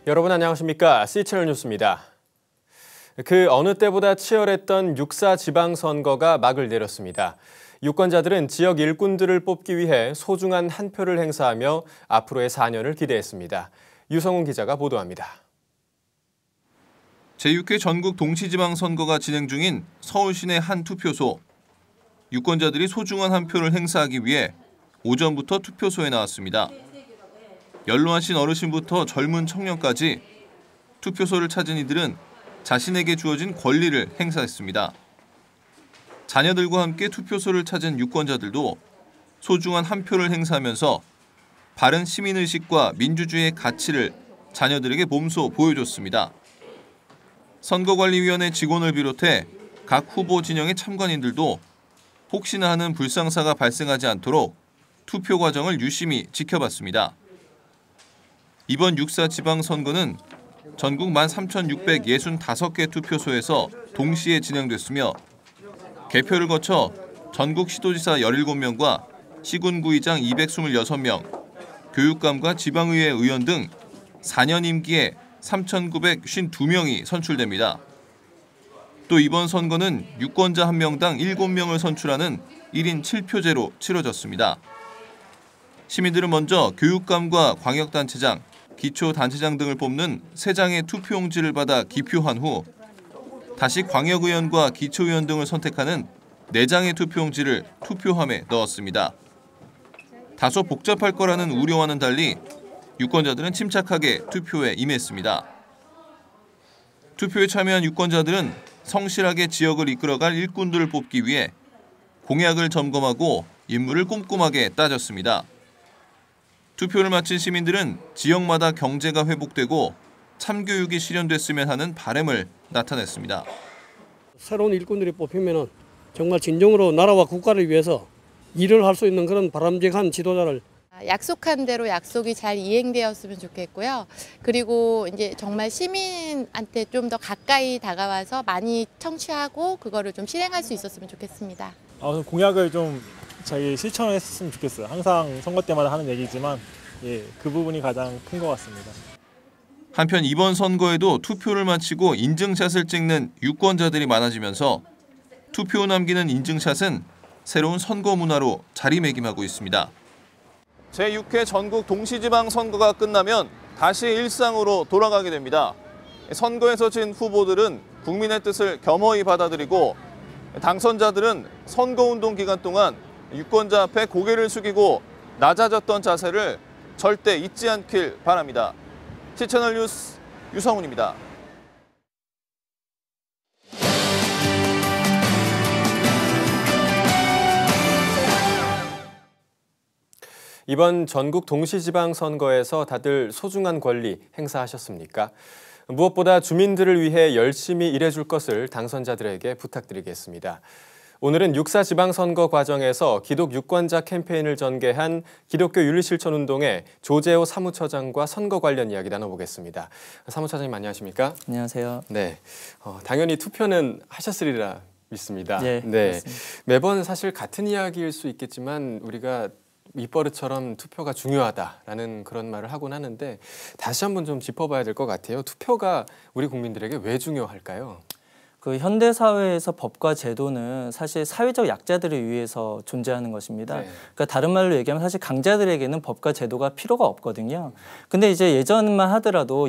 여러분 안녕하십니까? C채널 뉴스입니다. 그 어느 때보다 치열했던 6.4 지방선거가 막을 내렸습니다. 유권자들은 지역 일꾼들을 뽑기 위해 소중한 한 표를 행사하며 앞으로의 4년을 기대했습니다. 유성훈 기자가 보도합니다. 제6회 전국 동시지방선거가 진행 중인 서울 시내 한 투표소. 유권자들이 소중한 한 표를 행사하기 위해 오전부터 투표소에 나왔습니다. 연로하신 어르신부터 젊은 청년까지 투표소를 찾은 이들은 자신에게 주어진 권리를 행사했습니다. 자녀들과 함께 투표소를 찾은 유권자들도 소중한 한 표를 행사하면서 바른 시민의식과 민주주의의 가치를 자녀들에게 몸소 보여줬습니다. 선거관리위원회 직원을 비롯해 각 후보 진영의 참관인들도 혹시나 하는 불상사가 발생하지 않도록 투표 과정을 유심히 지켜봤습니다. 이번 6.4 지방선거는 전국 13,665개 투표소에서 동시에 진행됐으며 개표를 거쳐 전국 시도지사 17명과 시군구의장 226명, 교육감과 지방의회 의원 등 4년 임기에 3,952명이 선출됩니다. 또 이번 선거는 유권자 1명당 7명을 선출하는 1인 7표제로 치러졌습니다. 시민들은 먼저 교육감과 광역단체장, 기초단체장 등을 뽑는 3장의 투표용지를 받아 기표한 후 다시 광역의원과 기초의원 등을 선택하는 4장의 투표용지를 투표함에 넣었습니다. 다소 복잡할 거라는 우려와는 달리 유권자들은 침착하게 투표에 임했습니다. 투표에 참여한 유권자들은 성실하게 지역을 이끌어갈 일꾼들을 뽑기 위해 공약을 점검하고 인물을 꼼꼼하게 따졌습니다. 투표를 마친 시민들은 지역마다 경제가 회복되고 참교육이 실현됐으면 하는 바람을 나타냈습니다. 새로운 일꾼들이 뽑히면 정말 진정으로 나라와 국가를 위해서 일을 할 수 있는 그런 바람직한 지도자를 약속한 대로 약속이 잘 이행되었으면 좋겠고요. 그리고 이제 정말 시민한테 좀 더 가까이 다가와서 많이 청취하고 그거를 좀 실행할 수 있었으면 좋겠습니다. 공약을 좀 잘 실천을 했으면 좋겠어요. 항상 선거 때마다 하는 얘기지만 그 부분이 가장 큰 것 같습니다. 한편 이번 선거에도 투표를 마치고 인증샷을 찍는 유권자들이 많아지면서 투표 남기는 인증샷은 새로운 선거 문화로 자리매김하고 있습니다. 제6회 전국 동시지방 선거가 끝나면 다시 일상으로 돌아가게 됩니다. 선거에서 진 후보들은 국민의 뜻을 겸허히 받아들이고 당선자들은 선거운동 기간 동안 유권자 앞에 고개를 숙이고 낮아졌던 자세를 절대 잊지 않길 바랍니다. C채널 뉴스 유성훈입니다. 이번 전국 동시지방선거에서 다들 소중한 권리 행사하셨습니까? 무엇보다 주민들을 위해 열심히 일해줄 것을 당선자들에게 부탁드리겠습니다. 오늘은 6.4 지방선거 과정에서 기독 유권자 캠페인을 전개한 기독교 윤리실천운동의 조재호 사무처장과 선거 관련 이야기 나눠보겠습니다. 사무처장님 안녕하십니까? 안녕하세요. 네, 당연히 투표는 하셨으리라 믿습니다. 네, 네. 매번 사실 같은 이야기일 수 있겠지만 우리가 입버릇처럼 투표가 중요하다라는 그런 말을 하곤 하는데 다시 한번 좀 짚어봐야 될 것 같아요. 투표가 우리 국민들에게 왜 중요할까요? 그 현대 사회에서 법과 제도는 사실 사회적 약자들을 위해서 존재하는 것입니다. 네. 그러니까 다른 말로 얘기하면 사실 강자들에게는 법과 제도가 필요가 없거든요. 근데 이제 예전만 하더라도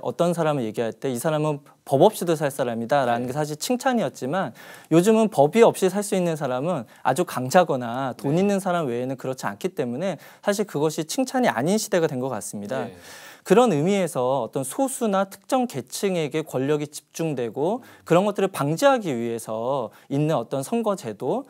어떤 사람을 얘기할 때 이 사람은 법 없이도 살 사람이다라는 게 사실 칭찬이었지만 요즘은 법이 없이 살 수 있는 사람은 아주 강자거나 돈 있는 사람 외에는 그렇지 않기 때문에 사실 그것이 칭찬이 아닌 시대가 된 것 같습니다. 네. 그런 의미에서 어떤 소수나 특정 계층에게 권력이 집중되고 그런 것들을 방지하기 위해서 있는 어떤 선거제도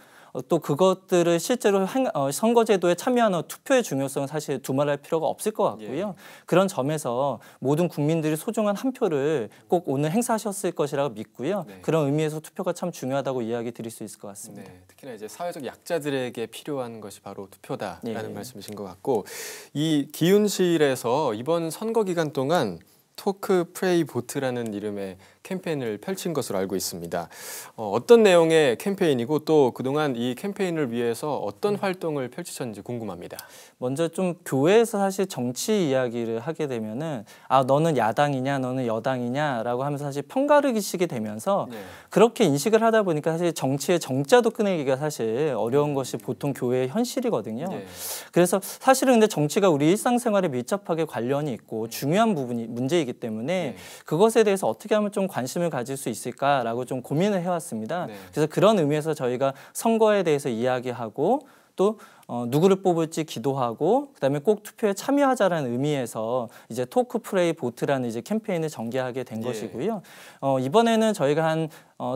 또 그것들을 실제로 선거제도에 참여하는 투표의 중요성은 사실 두말할 필요가 없을 것 같고요. 그런 점에서 모든 국민들이 소중한 한 표를 꼭 오늘 행사하셨을 것이라고 믿고요. 그런 의미에서 투표가 참 중요하다고 이야기 드릴 수 있을 것 같습니다. 네, 특히나 이제 사회적 약자들에게 필요한 것이 바로 투표다라는 말씀이신 것 같고 이 기윤실에서 이번 선거 기간 동안 토크 프레이 보트라는 이름의 캠페인을 펼친 것으로 알고 있습니다. 어떤 내용의 캠페인이고 또 그동안 이 캠페인을 위해서 어떤 활동을 펼치셨는지 궁금합니다. 먼저 좀 교회에서 사실 정치 이야기를 하게 되면은 아 너는 야당이냐 너는 여당이냐라고 하면서 사실 편가르기식이 되면서 네. 그렇게 인식을 하다 보니까 사실 정치의 정자도 꺼내기가 사실 어려운 것이 보통 교회의 현실이거든요. 네. 그래서 사실은 근데 정치가 우리 일상생활에 밀접하게 관련이 있고 중요한 부분이 문제이기 때문에 네. 그것에 대해서 어떻게 하면 좀 관심을 가질 수 있을까라고 좀 고민을 해왔습니다. 네. 그래서 그런 의미에서 저희가 선거에 대해서 이야기하고 또 누구를 뽑을지 기도하고 그다음에 꼭 투표에 참여하자라는 의미에서 이제 토크 프레이 보트라는 이제 캠페인을 전개하게 된 예. 것이고요. 이번에는 저희가 한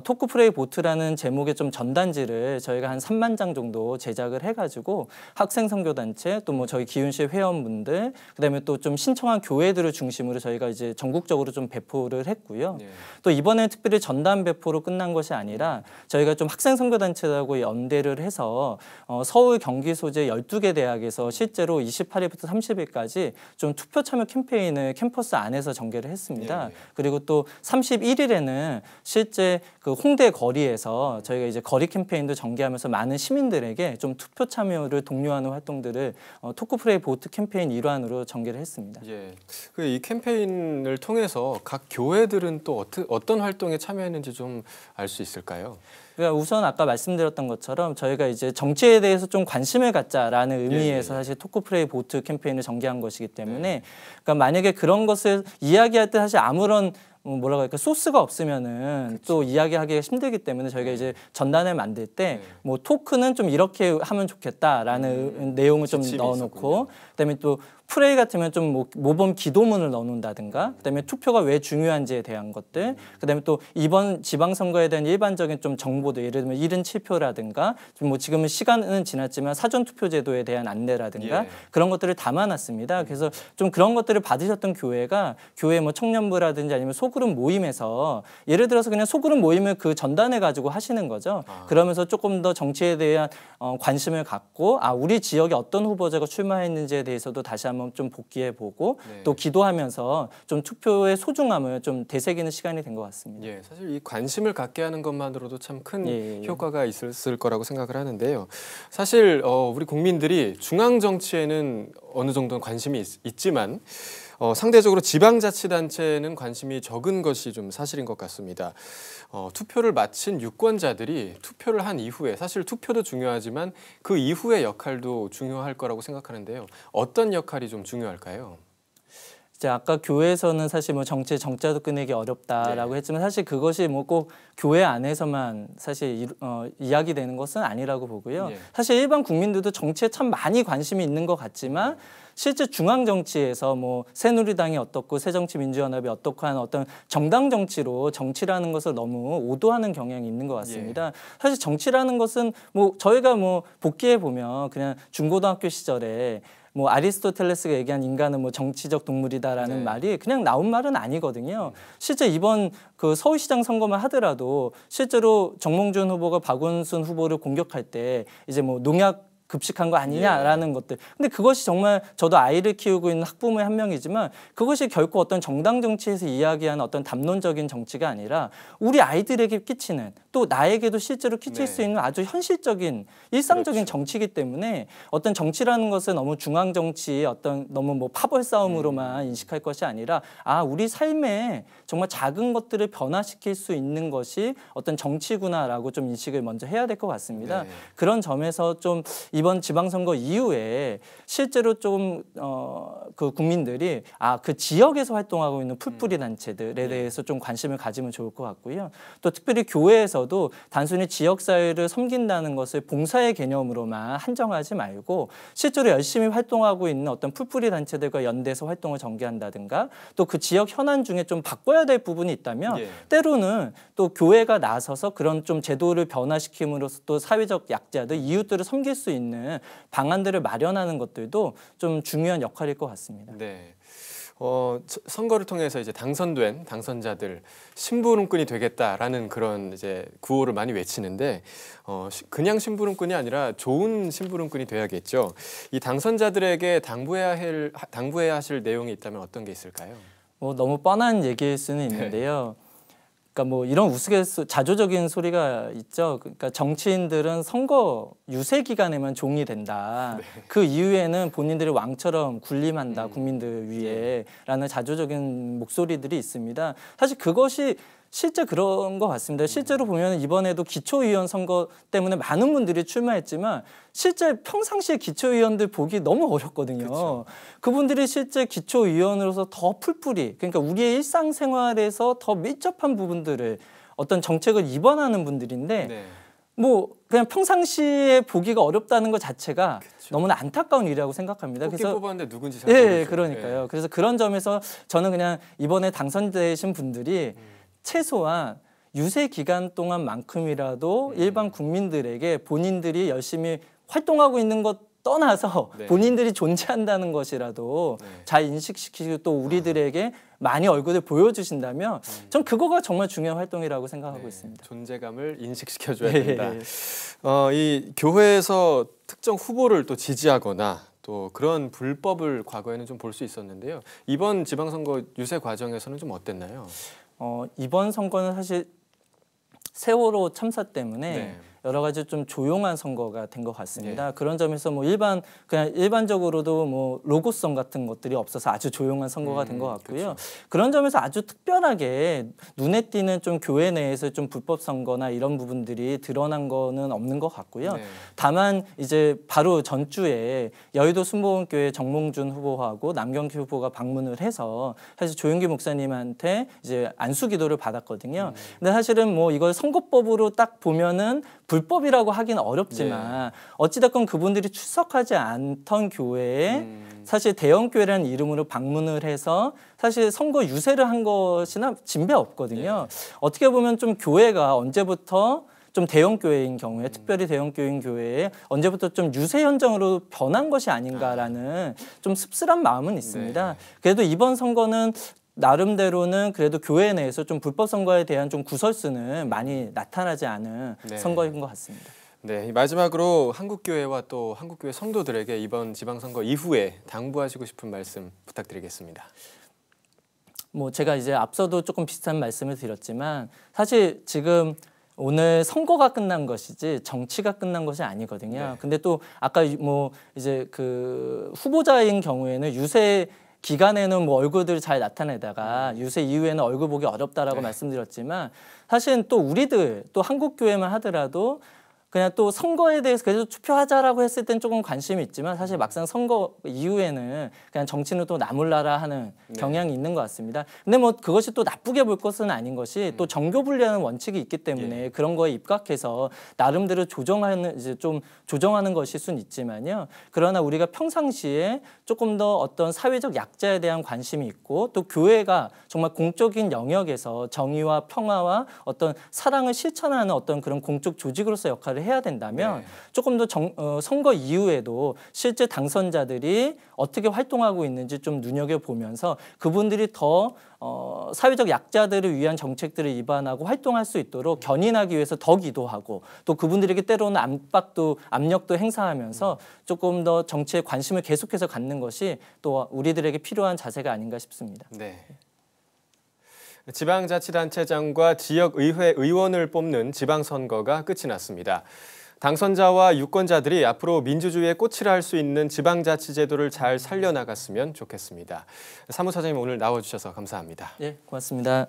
토크 프레이 보트라는 제목의 좀 전단지를 저희가 한 3만 장 정도 제작을 해가지고 학생 선교단체 또 뭐 저희 기훈시 회원분들 그다음에 또 좀 신청한 교회들을 중심으로 저희가 이제 전국적으로 좀 배포를 했고요. 네. 또 이번에 특별히 전단 배포로 끝난 것이 아니라 저희가 좀 학생 선교단체하고 연대를 해서 서울 경기 소재 12개 대학에서 실제로 28일부터 30일까지 좀 투표 참여 캠페인을 캠퍼스 안에서 전개를 했습니다. 네. 그리고 또 31일에는 실제 그 홍대 거리에서 저희가 이제 거리 캠페인도 전개하면서 많은 시민들에게 좀 투표 참여를 독려하는 활동들을 토크프레이 보트 캠페인 일환으로 전개를 했습니다. 예. 이 캠페인을 통해서 각 교회들은 또 어떤 활동에 참여했는지 좀 알 수 있을까요? 그러니까 우선 아까 말씀드렸던 것처럼 저희가 이제 정치에 대해서 좀 관심을 갖자라는 의미에서 사실 토크프레이 보트 캠페인을 전개한 것이기 때문에 그러니까 만약에 그런 것을 이야기할 때 사실 아무런 뭐라고 할까 소스가 없으면은 또 이야기하기가 힘들기 때문에 저희가 이제 전단을 만들 때 뭐 토크는 좀 이렇게 하면 좋겠다라는 내용을 좀 넣어놓고 그다음에 또 프레이 같으면 좀 모범 기도문을 넣어놓는다든가 그다음에 투표가 왜 중요한지에 대한 것들 그다음에 또 이번 지방선거에 대한 일반적인 좀 정보들 예를 들면 77표라든가 좀 뭐 지금은 시간은 지났지만 사전투표제도에 대한 안내라든가 그런 것들을 담아놨습니다. 그래서 좀 그런 것들을 받으셨던 교회가 교회 뭐 청년부라든지 아니면 소그룹 모임에서 예를 들어서 그냥 소그룹 모임을 그 전단해 가지고 하시는 거죠. 그러면서 조금 더 정치에 대한 관심을 갖고 우리 지역에 어떤 후보자가 출마했는지에 대해서도 다시 한번 좀 복기해보고 또 기도하면서 좀 투표의 소중함을 좀 되새기는 시간이 된 것 같습니다. 예, 사실 이 관심을 갖게 하는 것만으로도 참 큰 효과가 있을 거라고 생각을 하는데요. 사실 우리 국민들이 중앙 정치에는 어느 정도는 관심이 있지만 상대적으로 지방자치단체는 관심이 적은 것이 좀 사실인 것 같습니다. 투표를 마친 유권자들이 투표를 한 이후에 사실 투표도 중요하지만 그 이후의 역할도 중요할 거라고 생각하는데요. 어떤 역할이 좀 중요할까요? 이제 아까 교회에서는 사실 뭐 정치의 정자도 꺼내기 어렵다라고 했지만 사실 그것이 뭐 꼭 교회 안에서만 사실 이야기되는 것은 아니라고 보고요. 사실 일반 국민들도 정치에 참 많이 관심이 있는 것 같지만 실제 중앙 정치에서 뭐 새누리당이 어떻고 새정치민주연합이 어떻고 하는 어떤 정당 정치로 정치라는 것을 너무 오도하는 경향이 있는 것 같습니다. 사실 정치라는 것은 뭐 저희가 뭐 복기해 보면 그냥 중고등학교 시절에 뭐 아리스토텔레스가 얘기한 인간은 뭐 정치적 동물이다라는 말이 그냥 나온 말은 아니거든요. 실제 이번 그 서울시장 선거만 하더라도 실제로 정몽준 후보가 박원순 후보를 공격할 때 이제 뭐 농약 급식한 거 아니냐라는 것들. 근데 그것이 정말 저도 아이를 키우고 있는 학부모의 한 명이지만 그것이 결코 어떤 정당 정치에서 이야기하는 어떤 담론적인 정치가 아니라 우리 아이들에게 끼치는 또 나에게도 실제로 끼칠 수 있는 아주 현실적인 일상적인 정치이기 때문에 어떤 정치라는 것은 너무 중앙 정치의 어떤 너무 뭐 파벌 싸움으로만 인식할 것이 아니라 우리 삶에 정말 작은 것들을 변화시킬 수 있는 것이 어떤 정치구나라고 좀 인식을 먼저 해야 될 것 같습니다. 그런 점에서 좀 이번 지방선거 이후에 실제로 좀 그 국민들이 그 지역에서 활동하고 있는 풀뿌리 단체들에 대해서 좀 관심을 가지면 좋을 것 같고요. 또 특별히 교회에서도 단순히 지역사회를 섬긴다는 것을 봉사의 개념으로만 한정하지 말고 실제로 열심히 활동하고 있는 어떤 풀뿌리 단체들과 연대해서 활동을 전개한다든가 또 그 지역 현안 중에 좀 바꿔야 될 부분이 있다면 때로는 또 교회가 나서서 그런 좀 제도를 변화시킴으로써 또 사회적 약자들, 이웃들을 섬길 수 있는 방안들을 마련하는 것들도 좀 중요한 역할일 것 같습니다. 네. 선거를 통해서 이제 당선된 당선자들 심부름꾼이 되겠다라는 그런 이제 구호를 많이 외치는데 그냥 심부름꾼이 아니라 좋은 심부름꾼이 돼야겠죠. 이 당선자들에게 당부해야 하실 내용이 있다면 어떤 게 있을까요? 뭐 너무 뻔한 얘기일 수는 있는데요. 그러니까 뭐 이런 자조적인 소리가 있죠. 그러니까 정치인들은 선거 유세 기간에만 종이 된다. 그 이후에는 본인들이 왕처럼 군림한다 국민들 위에라는 자조적인 목소리들이 있습니다. 사실 그것이 실제 그런 것 같습니다. 실제로 보면 이번에도 기초의원 선거 때문에 많은 분들이 출마했지만 실제 평상시에 기초의원들 보기 너무 어렵거든요. 그쵸. 그분들이 실제 기초의원으로서 더 풀뿌리, 그러니까 우리의 일상생활에서 더 밀접한 부분들을 어떤 정책을 입안하는 분들인데 네. 뭐 그냥 평상시에 보기가 어렵다는 것 자체가 그쵸. 너무나 안타까운 일이라고 생각합니다. 그래서 뽑았는데 누군지 잘 모르겠어요. 그러니까요. 네. 그래서 그런 점에서 저는 그냥 이번에 당선되신 분들이 최소한 유세 기간 동안만큼이라도 일반 국민들에게 본인들이 열심히 활동하고 있는 것 떠나서 네. 본인들이 존재한다는 것이라도 네. 잘 인식시키고 또 우리들에게 많이 얼굴을 보여주신다면 전 그거가 정말 중요한 활동이라고 생각하고 네. 있습니다. 존재감을 인식시켜줘야 된다. 이 교회에서 특정 후보를 또 지지하거나 또 그런 불법을 과거에는 좀 볼 수 있었는데요. 이번 지방선거 유세 과정에서는 좀 어땠나요? 이번 선거는 사실 세월호 참사 때문에 네. 여러 가지 좀 조용한 선거가 된 것 같습니다. 네. 그런 점에서 뭐 그냥 일반적으로도 뭐 로고성 같은 것들이 없어서 아주 조용한 선거가 된 것 같고요. 그렇죠. 그런 점에서 아주 특별하게 눈에 띄는 좀 교회 내에서 좀 불법 선거나 이런 부분들이 드러난 거는 없는 것 같고요. 네. 다만 이제 바로 전주에 여의도 순복음교회 정몽준 후보하고 남경규 후보가 방문을 해서 사실 조윤기 목사님한테 이제 안수기도를 받았거든요. 근데 사실은 뭐 이걸 선거법으로 딱 보면은 불법이라고 하기는 어렵지만 어찌됐건 그분들이 출석하지 않던 교회에 사실 대형교회라는 이름으로 방문을 해서 사실 선거 유세를 한 것이나 진배 없거든요. 어떻게 보면 좀 교회가 언제부터 좀 대형교회인 경우에 특별히 대형교회인 교회에 언제부터 좀 유세 현장으로 변한 것이 아닌가라는 좀 씁쓸한 마음은 있습니다. 그래도 이번 선거는 나름대로는 그래도 교회 내에서 좀 불법 선거에 대한 좀 구설수는 많이 나타나지 않은 선거인 것 같습니다. 네, 마지막으로 한국교회와 또 한국교회 성도들에게 이번 지방선거 이후에 당부하시고 싶은 말씀 부탁드리겠습니다. 뭐 제가 이제 앞서도 조금 비슷한 말씀을 드렸지만 사실 지금 오늘 선거가 끝난 것이지 정치가 끝난 것이 아니거든요. 근데 또 아까 뭐 이제 그 후보자인 경우에는 유세 기간에는 뭐 얼굴들 잘 나타내다가 유세 이후에는 얼굴 보기 어렵다라고 말씀드렸지만 사실은 또 우리들 또 한국교회만 하더라도 그냥 또 선거에 대해서 그래도 투표하자라고 했을 땐 조금 관심이 있지만 사실 막상 선거 이후에는 그냥 정치는 또 나몰라라 하는 경향이 있는 것 같습니다. 근데 뭐 그것이 또 나쁘게 볼 것은 아닌 것이 또 정교 분리하는 원칙이 있기 때문에 그런 거에 입각해서 나름대로 좀 조정하는 것일 수는 있지만요. 그러나 우리가 평상시에 조금 더 어떤 사회적 약자에 대한 관심이 있고 또 교회가 정말 공적인 영역에서 정의와 평화와 어떤 사랑을 실천하는 어떤 그런 공적 조직으로서 역할을 해야 된다면 조금 더 선거 이후에도 실제 당선자들이 어떻게 활동하고 있는지 좀 눈여겨보면서 그분들이 더 사회적 약자들을 위한 정책들을 입안하고 활동할 수 있도록 견인하기 위해서 더 기도하고 또 그분들에게 때로는 압력도 행사하면서 조금 더 정치에 관심을 계속해서 갖는 것이 또 우리들에게 필요한 자세가 아닌가 싶습니다. 네. 지방자치단체장과 지역의회 의원을 뽑는 지방선거가 끝이 났습니다. 당선자와 유권자들이 앞으로 민주주의의 꽃이라 할 수 있는 지방자치제도를 잘 살려나갔으면 좋겠습니다. 사무처장님 오늘 나와주셔서 감사합니다. 네, 고맙습니다.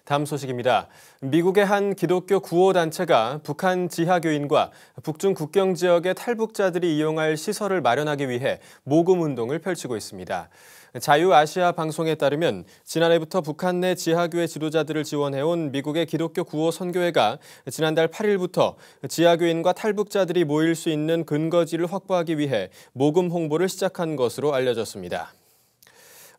다음 소식입니다. 미국의 한 기독교 구호단체가 북한 지하교인과 북중 국경 지역의 탈북자들이 이용할 시설을 마련하기 위해 모금운동을 펼치고 있습니다. 자유아시아 방송에 따르면 지난해부터 북한 내 지하교회 지도자들을 지원해온 미국의 기독교 구호 선교회가 지난달 8일부터 지하교인과 탈북자들이 모일 수 있는 근거지를 확보하기 위해 모금 홍보를 시작한 것으로 알려졌습니다.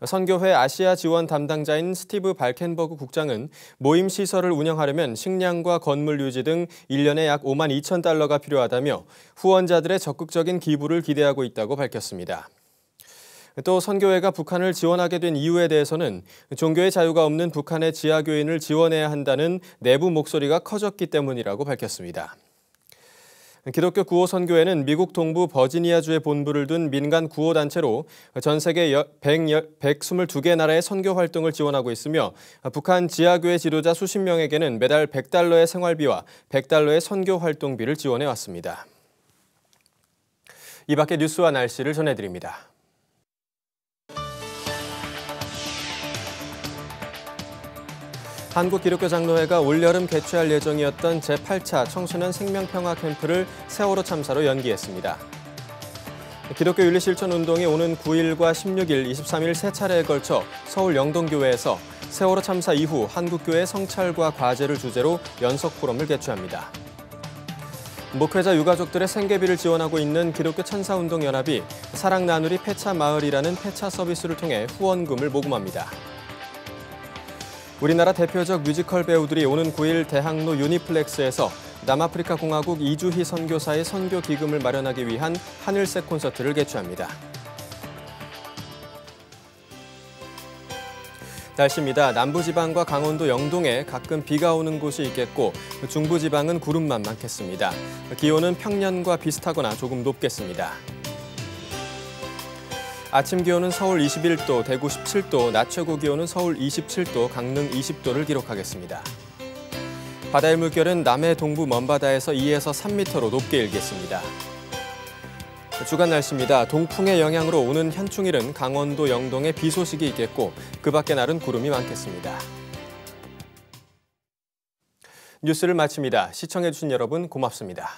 선교회 아시아 지원 담당자인 스티브 발켄버그 국장은 모임 시설을 운영하려면 식량과 건물 유지 등 1년에 약 5만 2천 달러가 필요하다며 후원자들의 적극적인 기부를 기대하고 있다고 밝혔습니다. 또 선교회가 북한을 지원하게 된 이유에 대해서는 종교의 자유가 없는 북한의 지하교인을 지원해야 한다는 내부 목소리가 커졌기 때문이라고 밝혔습니다. 기독교 구호선교회는 미국 동부 버지니아주에 본부를 둔 민간 구호단체로 전 세계 122개 나라의 선교 활동을 지원하고 있으며 북한 지하교회 지도자 수십 명에게는 매달 $100의 생활비와 $100의 선교 활동비를 지원해 왔습니다. 이 밖의 뉴스와 날씨를 전해드립니다. 한국기독교장로회가 올여름 개최할 예정이었던 제8차 청소년 생명평화 캠프를 세월호 참사로 연기했습니다. 기독교 윤리실천운동이 오는 9일과 16일, 23일 세 차례에 걸쳐 서울 영동교회에서 세월호 참사 이후 한국교회 성찰과 과제를 주제로 연석 포럼을 개최합니다. 목회자 유가족들의 생계비를 지원하고 있는 기독교 천사운동연합이 사랑나누리 폐차마을이라는 폐차 서비스를 통해 후원금을 모금합니다. 우리나라 대표적 뮤지컬 배우들이 오는 9일 대학로 유니플렉스에서 남아프리카 공화국 이주희 선교사의 선교 기금을 마련하기 위한 하늘색 콘서트를 개최합니다. 날씨입니다. 남부지방과 강원도 영동에 가끔 비가 오는 곳이 있겠고 중부지방은 구름만 많겠습니다. 기온은 평년과 비슷하거나 조금 높겠습니다. 아침 기온은 서울 21도, 대구 17도, 낮 최고 기온은 서울 27도, 강릉 20도를 기록하겠습니다. 바다의 물결은 남해 동부 먼바다에서 2에서 3m로 높게 일겠습니다. 주간 날씨입니다. 동풍의 영향으로 오는 현충일은 강원도 영동에 비 소식이 있겠고 그 밖의 날은 구름이 많겠습니다. 뉴스를 마칩니다. 시청해주신 여러분 고맙습니다.